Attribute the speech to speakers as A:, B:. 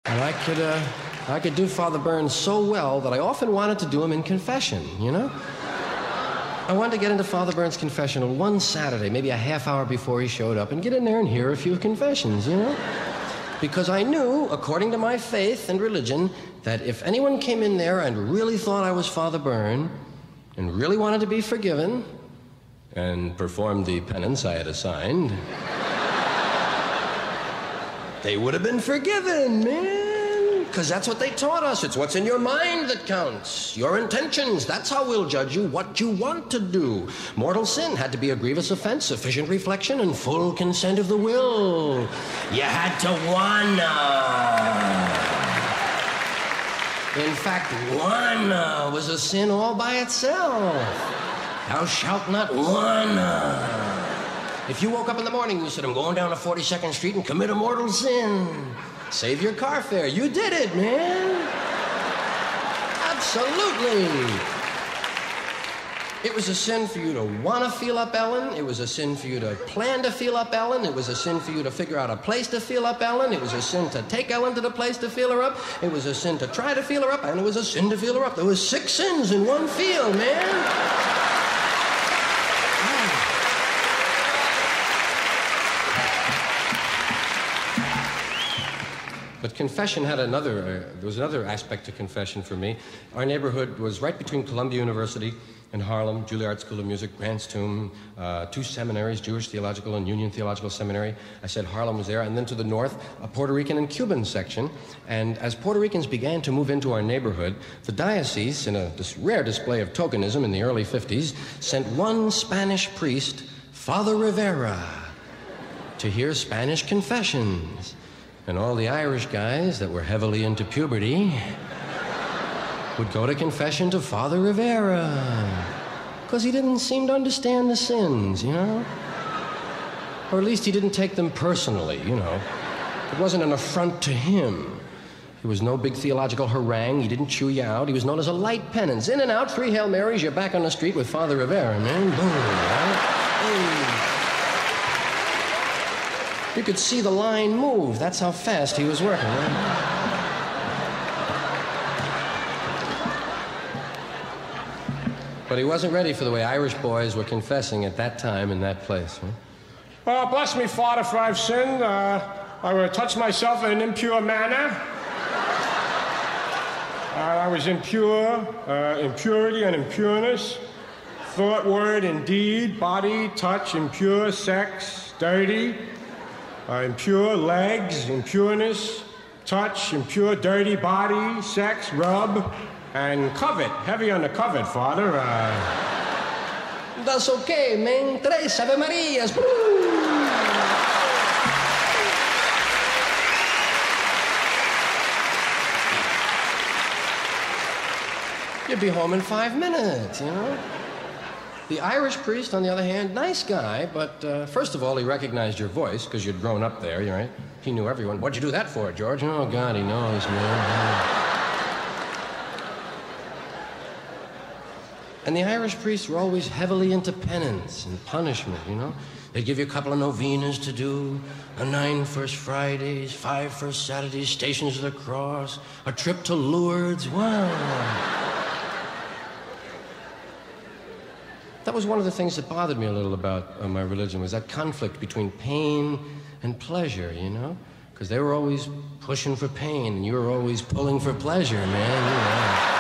A: And I could do Father Burns so well that I often wanted to do him in confession, you know? I wanted to get into Father Burns' confessional one Saturday, maybe a half hour before he showed up, and get in there and hear a few confessions, you know? Because I knew, according to my faith and religion, that if anyone came in there and really thought I was Father Burns, and really wanted to be forgiven, and performed the penance I had assigned, they would have been forgiven, man. Because that's what they taught us. It's what's in your mind that counts. Your intentions. That's how we'll judge you, what you want to do. Mortal sin had to be a grievous offense, sufficient reflection, and full consent of the will. You had to wanna. In fact, wanna was a sin all by itself. Thou shalt not wanna. If you woke up in the morning and you said, I'm going down to 42nd Street and commit a mortal sin, save your car fare. You did it, man. Absolutely. It was a sin for you to want to feel up Ellen. It was a sin for you to plan to feel up Ellen. It was a sin for you to figure out a place to feel up Ellen. It was a sin to take Ellen to the place to feel her up. It was a sin to try to feel her up, and it was a sin to feel her up. There was 6 sins in one feel, man. But confession had there was another aspect to confession for me. Our neighborhood was right between Columbia University and Harlem, Juilliard School of Music, Grant's Tomb, 2 seminaries, Jewish Theological and Union Theological Seminary. I said Harlem was there. And then to the north, a Puerto Rican and Cuban section. And as Puerto Ricans began to move into our neighborhood, the diocese, in this rare display of tokenism in the early 50s, sent one Spanish priest, Father Rivera, to hear Spanish confessions. And all the Irish guys that were heavily into puberty would go to confession to Father Rivera, because he didn't seem to understand the sins, you know? Or at least he didn't take them personally, you know? It wasn't an affront to him. He was no big theological harangue. He didn't chew you out. He was known as a light penance. In and out, 3 Hail Marys, you're back on the street with Father Rivera, man. Boom, right? Boom. You could see the line move. That's how fast he was working, right? But he wasn't ready for the way Irish boys were confessing at that time in that place. Huh?
B: Bless me, Father, for I've sinned. I will touch myself in an impure manner. I was impure, impurity and impureness. Thought, word, and deed, body, touch, impure, sex, dirty. Impure legs, impureness, touch, impure, dirty body, sex, rub, and covet. Heavy on the covet, Father.
A: That's okay, man. 3 Ave Marias. You'd be home in 5 minutes, you know? The Irish priest, on the other hand, nice guy, but first of all, he recognized your voice, because you'd grown up there, right? He knew everyone. What'd you do that for, George? Oh, God, he knows, man. And the Irish priests were always heavily into penance and punishment, you know? They'd give you a couple of novenas to do, 9 First Fridays, 5 First Saturdays, Stations of the Cross, a trip to Lourdes. Wow. That was one of the things that bothered me a little about my religion, was that conflict between pain and pleasure, you know? Because they were always pushing for pain, and you were always pulling for pleasure, man. You know?